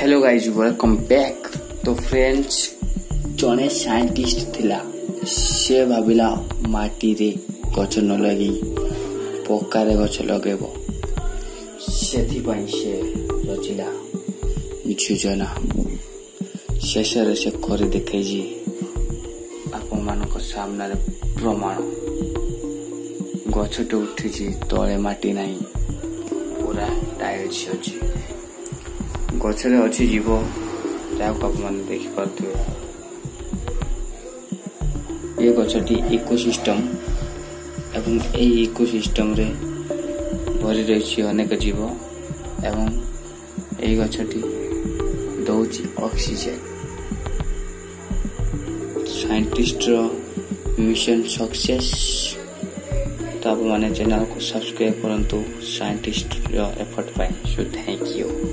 Hello guys welcome back. तो friends जड़े scientist थिला से भाविला माटी रे गछ न लगी पक्का गछ लगेब से रचिला योजना शेष से कर देखे आपण मान सामने प्रमाण गछटे उठी तले माटी नहीं पूरा टाइल्स अच्छी गछरे अच्छी जीव जहाँ आप देखिपे ये गछटी इकोसिस्टम एवं ए इकोसिस्टम रे भरी रही अनेक जीव एवं ए गछटी दौची ऑक्सीजन। Scientist mission success. तो आप माने चैनल को सब्सक्राइब करंतु साइंटिस्ट एफर्ट पाए। So thank you.